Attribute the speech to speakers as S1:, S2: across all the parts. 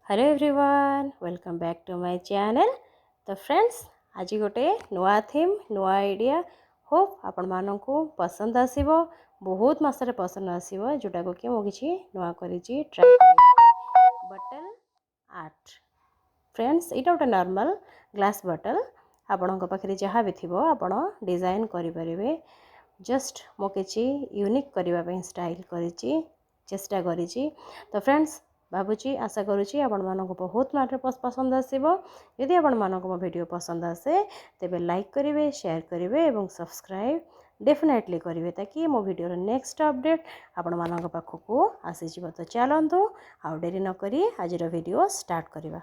S1: Hello everyone welcome back to my channel. तो friends आज गोटे नुआ थीम नुआ आइडिया होप आपण मानू पसंद आसीबो। बहुत मासरे पसंद आसीबो जोटा को कि मो किछि नुआ करिछि ट्राई बटल आर्ट। फ्रेंड्स इटा गोटे नॉर्मल ग्लास बटल आपण पाखे जहाँ भी थिबो आपण डिजाइन करि परिबे। जस्ट मो किछि यूनिक करबा पे स्टाइल करिछि चेष्टा करिछि। तो फ्रेंड्स भावुची आशा करुँची आपण मानक बहुत मात्रा पसंद आसीबो। यदि आपण मानक मो वीडियो पसंद आसे तेबे लाइक करिवे शेयर करिवे एवं सब्सक्राइब डेफिनेटली करिवे ताकि मो वीडियो रो नेक्स्ट अपडेट आपण मानक पाखकू आसी जिवो। तो चलंतु आउ डेरी न करी आज रो वीडियो स्टार्ट करिवा।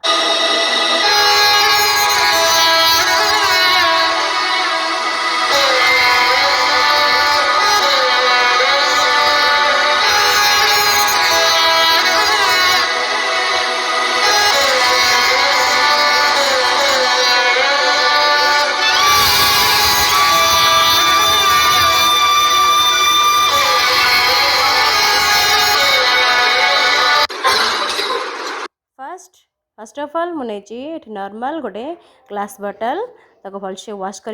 S1: फर्स्ट ऑफ ऑल मुझे नॉर्मल गोटे ग्लास बटल ताको भलसे वाश कर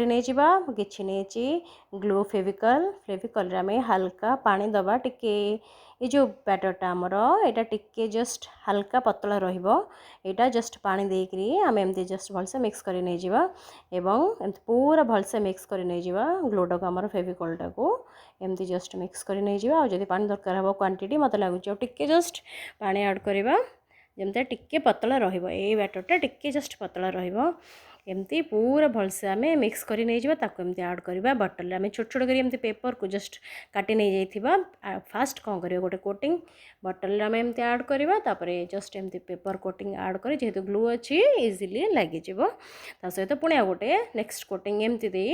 S1: कि ग्लू फेविकल आम हल्का पानी दबा टिके ये जो बैटरटा आमर यहाँ टिके जस्ट हल्का पतला रहा जस्ट पानी देकरी आम एमती जस्ट भलसे मिक्स कर एवं पूरा भलसे मिक्स कर ग्लूटा को आमर फेविकलटा को एमती जस्ट मिक्स कर पानी दरकार हम क्वांटिटी मत लगुच टिके जस्ट पानी ऐड करवा जमती टिके पतला रहिबो। ए बैटरटा टिके जस्ट पतला रहिबो एमती पूरा भलसे आम मिक्स कर एमती ऐड करवा बटल आम छोट छोट कर पेपर को जस्ट काटी नहीं जाइथिबा। फास्ट कौन कर गोटे कोटिंग बटल आम एमती ऐड करवा जस्ट एमती पेपर कोटिंग ऐड कर जेहेतु ग्लू अच्छी इजिली लगी सहित पुणी गोटे नेक्स्ट कोटिंग एमती दे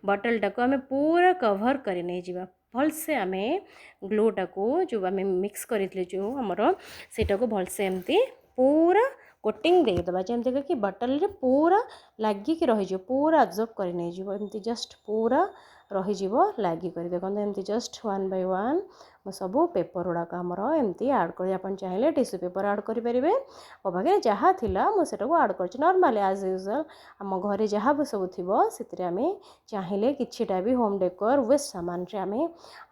S1: बटलटा को आम पूरा कवर कर नहीं जावा भलसे आम ग्लूटा को जो आम मिक्स करें जो आमर सेटा को भलसे एमती पूरा कोटिंग देदबा जमती कि बटल रे पूरा लगिक रही पूरा अब्जर्व कर नहीं एमती जस्ट पूरा रही लगिक देखो एमती just one by one more सब पेपर गुड़ाक आमर एमती ऐड कर आप चाहिए टिश्यू पेपर ऐड करेंगे मो पाखे जहाँ थिला मुझे ऐड कर नॉर्मली एज यूजुअल आम घर जहाँ भी सब थी से आम चाहिए किटा भी होम डेकोर वेस्ट सामान रे आम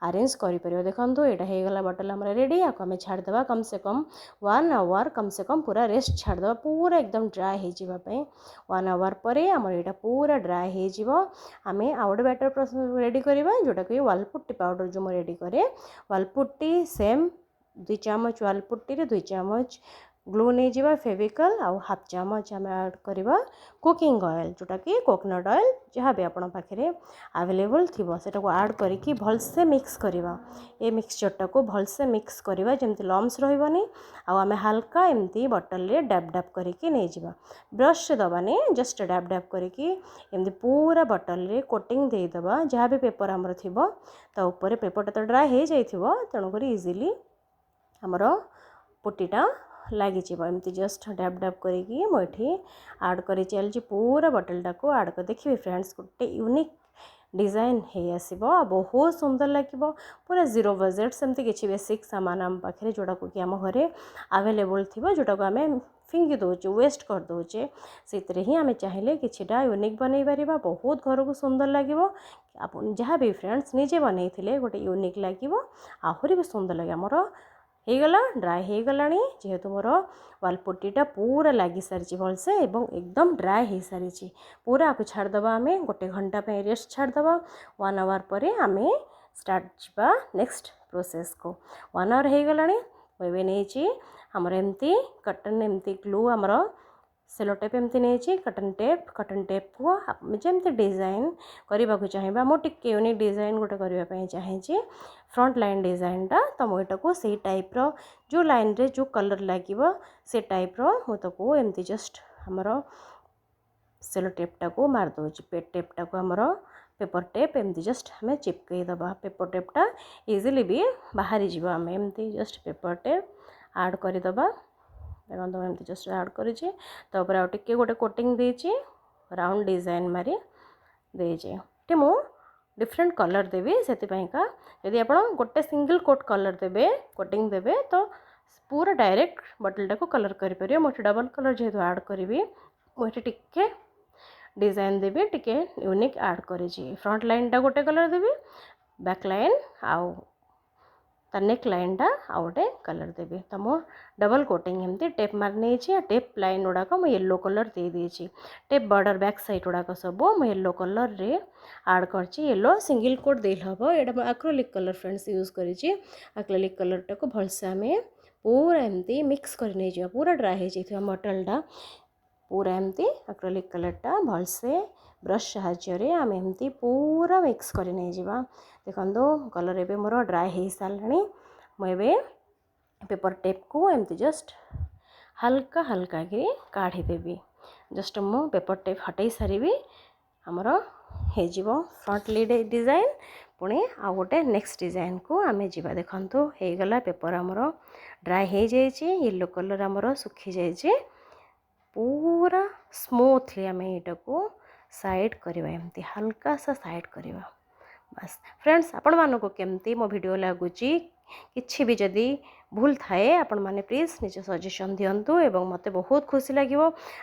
S1: अरेंज करें। देखो यहाँ होगा बटल आम रेडी आपको आम छाड़देवा कम से कम 1 आवर कम से कम पूरा रेस्ट छाड़देवा पूरा एकदम ड्राए हो जावाई 1 आवर पर आम यहाँ पूरा ड्राए हो आम आउट बैटर रेडी करवा जोटा कि वालपुट्टी पाउडर जो रेडी करे वालपुट्टी सेम 2 चामच वालपुट्टी रे 2 चामच ग्लू नहीं जावा फेविकल आउ हाफ चामच आम ऐड करवा कुकिंग ऑयल जोटा कि कोकोनट ऑयल जहाँ भी आपण पाखे अवेलेबल थी से ऐड करके भलसे मिक्स करवा ए मिक्सचरटा को भलसे मिक्स करवा जमती लम्स रही आम हल्का एमती बटल रे डैब डैब करके नहीं जावा ब्रश से दबानी जस्ट डैब डैब करके एमती पूरा बटल रे कोटिंग देदबा जहाँ भी पेपर आमर थी ऊपर पेपरटा तो ड्राए हो जाइथिबो तेणुक इजिली आमर पुट्टीटा लगी एमती जस्ट डैब डैब करके मुझे ऐड कर चलती पूरा बटलटा को ऐड कर देखिए फ्रेंड्स गोटे यूनिक डिजाइन है आसो बहुत सुंदर लगे पूरा जीरो बजेट सेमती किसी बेसिक सामान आम पाखे जोटा को कि आम घरे अवेलेबल थी जोटा को आम फिंगी दौचे वेस्ट कर दौचे से ही आम चाहिए किटा यूनिक बनई पार बहुत घर को सुंदर लगे आप जहाँ भी फ्रेंड्स निजे बनई गोटे यूनिक लगे आहरी भी सुंदर लगे आमर होगला ड्राए हो गला जेहेतु मोर वालपुट्टीटा पूरा लगी सारी भलसे एवं एकदम ड्राए हो सारी पूरा आपको छाड़देवा आम गोटे घंटा पे रेस्ट छाड़देवा 1 आवर पर आम स्टार्ट जा नेक्स्ट प्रोसेस को 1 आवर हो गला मुझे नहीं आमर एमती कटन एमती ग्लू आमर सेलो टेप एमती नहीं कटन टेप को जमती डिजाइन करने को चाहिए मुझे यूनिक डिजाइन गोटे करने चाहिए फ्रंट लाइन डिजाइनटा तो मुझे को से टाइप्र जो लाइन रे जो कलर लगे से टाइप्र मुझको एमती जस्ट आमर सेलो टेपटा को मारदे पेट टेपटा को आमर पेपर टेप एमती जस्ट आम चिपकई दबा पेपर टेपटा इजिली भी बाहरी जीव आम एमती जस्ट पेपर टेप ऐड करदबा देखो एमती जस्ट ऐड कर आउे गोटे कोटिंग देची राउंड डिजाइन मारी देचे मु डिफरेंट कलर देवी से यदि आप गोटे सिंगल कोट कलर देवे कोटिंग देवे तो पूरा डायरेक्ट बटलटा को कलर करें मुझे डबल कलर जेहेतु आड करी मुझे टिके डिजाइन देवी टिके यूनिक आड कर फ्रंट लाइनटा गोटे कलर देवी बैक लाइन आउ तार नेक लाइनटा आउ गोटे कलर देवी तो मो डबल कोटिंग एमती टेप मारी टेप लाइन गुड़ाक मुझे येलो कलर दे देती टेप बॉर्डर बैक साइड गुड़ाक सब मुझे येलो कलर रे आड कर येलो सिंगल कोट दे हम यहाँ एक्रेलिक कलर फ्रेंड्स यूज कर एक्रेलिक कलर टाक भलसे आम पूरा एमती मिक्स कर पूरा ड्राए हो मटलटा पूरा एमती एक्रेलिक कलरटा भलसे ब्रश साहाय्य आम एमती पूरा मिक्स कर देखो कलर एवं मोर ड्राए हो सारे मुझे पेपर टेप को एमती जस्ट हल्का हल्का कि काढ़ीदेवी जस्ट मु पेपर टेप हटई सारी आमर हो फ्रंट लीड डिजाइन पुणी आउ गोटे नेक्स्ट डिजाइन को आम जा देखु हो गला पेपर आमर ड्राए हो जाए येलो कलर आमर सुखी जाए पूरा स्मूथली आम यहाँ को साइड करवा एमती हल्का सा साइड करवा बस फ्रेंड्स आपण मानक केमती मो वीडियो लगुच किछि भी जदि भूल थाए आपण माने प्लीज निज सजेशन दिंतु एवं मते बहुत खुशी लगे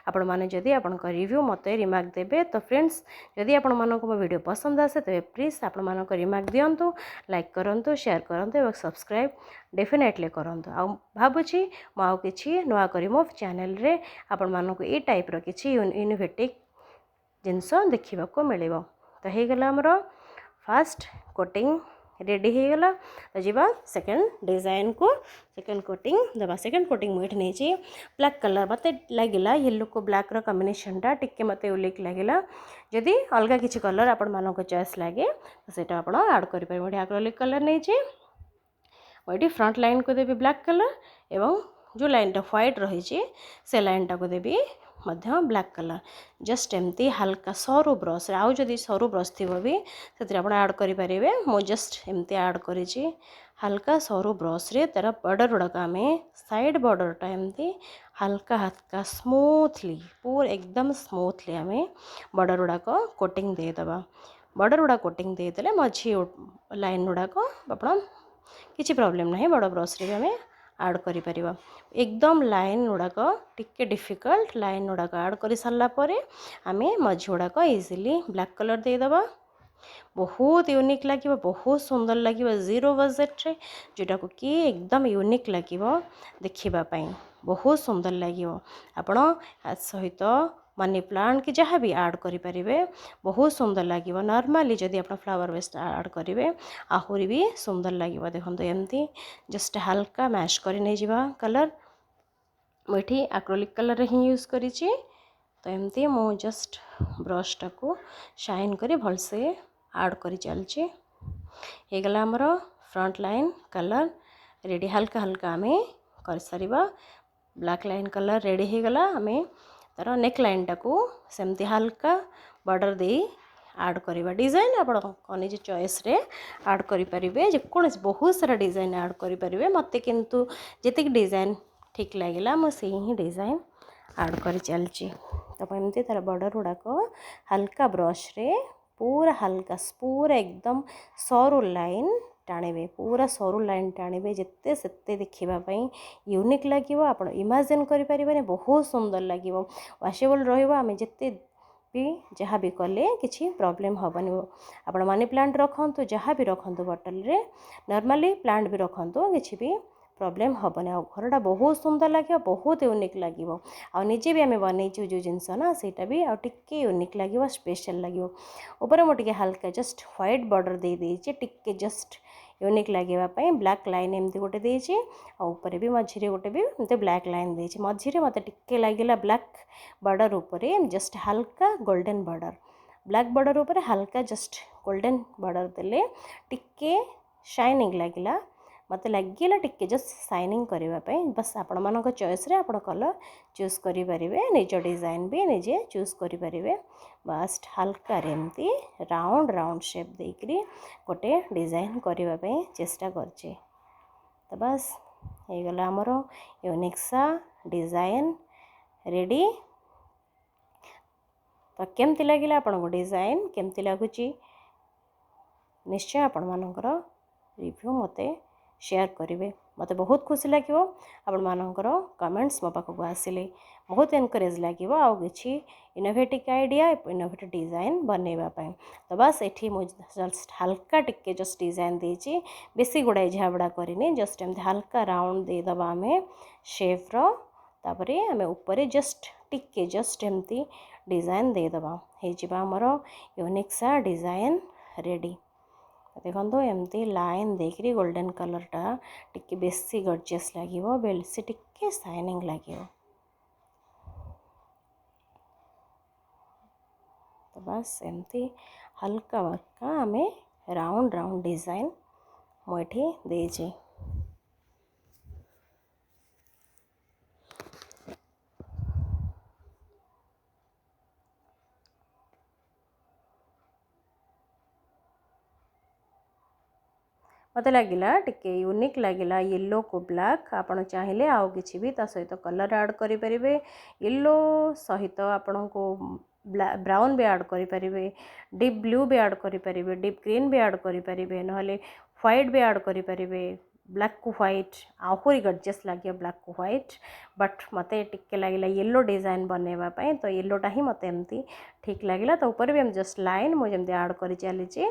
S1: आपण माने जदि आपण रिव्यू मते रिमार्क देबे तो फ्रेंड्स जदि आपण मानक मो वीडियो पसंद आसे तो प्लीज आपण मानक रिमार्क दिंतु लाइक करंतु शेयर करंतु एवं सब्सक्राइब डेफिनेटली करंतु आ भाबुची मो आउ किछि नुआ करी मो चैनल रे आपण मानक ए टाइप रो किछि इनोवेटिव जिनस देखा को मिल तो हो गला आमर फास्ट कोटिंग रेडी हो गला तो जीवा सेकंड डिजाइन को सेकंड कोटिंग दबा सेकंड कोटिंग मुझे नहीं ब्लैक कलर मत लगिला येलो को ब्लैक रो कॉम्बिनेशनटा टिके मत यूनिक लगिला जदि अलग किसी कलर आपण मानक चॉइस लगे तो सेटा आपण ऐड कर पारे एक्रेलिक कलर नहीं मुझे फ्रंट लाइन को देवी ब्लैक कलर एवं जो लाइनटा व्हाइट रही से लाइनटा को देवी मध्य ब्लैक कलर जस्ट एमती हल्का सरू ब्रश आउ जदि सरू ब्रश थी भी से आड करेंगे मु जस्ट एमती आड कर हल्का सरू ब्रश रे तार बॉर्डर गुड़ाक आम साइड बॉर्डरटा एमती हल्का हल्का स्मूथली पूरा एकदम स्मूथली आम बॉर्डर गुड़ाक कोटिंग देदेबा बॉर्डर गुड़ा कोटिंग देदेले मझी लाइन गुड़ाक आप किसी प्रॉब्लम नहीं बड़ ब्रश रे आम आड कर एकदम लाइन गुड़ाक टिके डिफिकल्ट लाइन गुड़ाक आड कर सारा आम मझी गुड़ाक इजिली ब्लैक कलर देदेबा बहुत यूनिक लगे बहुत सुंदर लगे जीरो बजेट रे जोटा को कि एकदम यूनिक लगे देखापी बहुत सुंदर लगे आपण सहित मनी प्लांट कि जहाँ भी आड करेंगे बहुत सुंदर लगे नॉर्मली जदि आप फ्लावर वेस्ट आड करेंगे आहरी भी सुंदर लगे देखो एमती जस्ट हल्का मैच कर कलर मुझे एक्रेलिक कलर ही यूज करी तो एमती मु जस्ट ब्रश टाको शाइन कर भलसे आड कर चलची हो गला आमर फ्रंट लाइन कलर रेडी हल्का हल्का आम कर सारिबा ब्लैक लाइन कलर रेडी हो गला आम तार नेक लाइन टाको सेमती हल्का बॉर्डर दे आड करवा डिजाइन आप निज चॉइस रे आड करेंगे जेकोसी बहुत सारा डिजाइन आड करेंगे मत किंतु जी डिजाइन ठीक लगे मुझे ही डिजाइन आड कर चलची तो एमती तार बॉर्डर गुड़ाक हल्का ब्रश रे पूरा हल्का पूरा एकदम सरू लाइन टाणवे पूरा सरू लाइन टाणवे जिते से देखापी यूनिक लगे आप इमेजिन करें बहुत सुंदर लगे वाशेबल रमें जिते भी जहाँ भी कले किसी प्रॉब्लम हेनी आप मनी प्लांट रखु जहाँ भी रखु बटल रे नॉर्मली प्लांट भी रखु किसी भी प्रॉब्लम हेनी घरटा बहुत सुंदर लगे बहुत यूनिक लगे आजे भी आम बनईचु जो जिनस ना सेटा भी आगे यूनिक लगे स्पेशल लगे ऊपर मुझे हल्का जस्ट व्हाइट बॉर्डर दे देचे टिके जस्ट यूनिक लगे ब्लैक लाइन एमती गोटे देचे ऊपर भी मझे गोटे भी एमती ब्लैक लाइन देचे मझे मत टिके लगे ब्लैक बॉर्डर ऊपर जस्ट हल्का गोल्डन बॉर्डर ब्लैक बॉर्डर ऊपर हल्का जस्ट गोल्डन बॉर्डर देले टिके शाइनिंग लगिला मत लगे टिके जस्ट साइनिंग करने बस आपण मान चॉइस रे आपण कलर चूज करेंगे निज डिजाइन भी निजे चूज करेंगे बस हल्का एमती राउंड राउंड शेप देकरी गोटे डिजाइन करने चेष्टा करचे तो बस हो गला आमर यूनिक सा डिजाइन रेडी तो केमती लगे आपन डिजाइन केमती लगुच निश्चय आपण मानकर रिव्यू मते शेयर करेंगे। मते बहुत खुशी लगे आपण मानकर कमेंट्स मो पाखक आसिले बहुत एनकरेज लगे आउ कि इनोवेटिव आइडिया इनोवेटिव डिजाइन बनैबा तो बस एठी मु जस्ट हल्का टिके जस्ट डिजाइन देची बेसी गुड़ाई झाबड़ा करनी जस्ट एमती हल्का राउंड दे दबा आमे शेप रो तापरे आमे ऊपर जस्ट टिके जस्ट एमती डिजाइन दे दबा हे जिबा हमर यूनिक सा डिजाइन रेडी देखो एमती लाइन देखिए गोल्डन कलरटा टिके बेसी गॉर्जियस लगे बेसी टिके शाइनिंग लगे तो बस एमती हल्का हल्का आम राउंड राउंड डिजाइन मुझे देजे मत लगिला टिके यूनिक लगिला येलो को ब्लैक आपण चाहिए आउ किछि भी ता सहित कलर ऐड करि परिबे येलो सहित आपण को ब्राउन भी ऐड करि परिबे डीप ब्लू भी ऐड करि परिबे डीप ग्रीन भी ऐड करि परिबे नहले व्हाइट भी ऐड करि परिबे ब्लैक को व्हाइट आहुरी गॉर्जियस लगे ब्लैक को व्हाइट बट मते टिके लगिला येलो डिजाइन बनैबा पई तो येलोटा ही मते एमती ठीक लगिला तो ऊपर भी हम जस्ट लाइन मु जेमती ऐड करि चली छी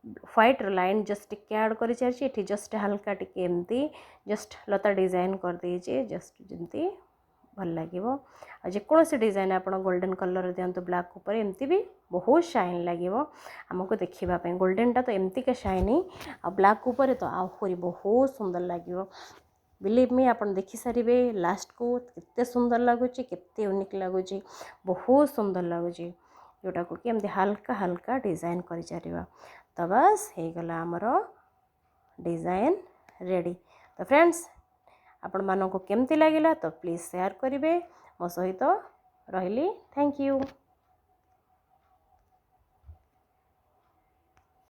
S1: व्हाइट लाइन जस्ट टिके ऐड कर चलती जस्ट हल्का टिके एमती जस्ट लता डिजाइन कर दीजिए जस्ट जमती भल लगे जेकोसी डिजाइन आप गोल्डन कलर दिंतु ब्लैक ऊपर एमती भी बहुत शाइन लगे आमको देखापी गोल्डनटा तो एमती का शाइनी आ ब्लैक ऊपर तो आहरी बहुत सुंदर लगे बिलीव मी आप देखि सारे लास्ट को केते सुंदर लगुच केते यूनिक लगुच बहुत सुंदर लगुच जोटा को कि एमती हल्का हल्का डिजाइन कर चलिए तो बस हो गला आमर डिजाइन रेडी तो फ्रेंड्स आपण मानक केमती लगिला तो प्लीज़ शेयर करेंगे मो सहित रही थैंक यू।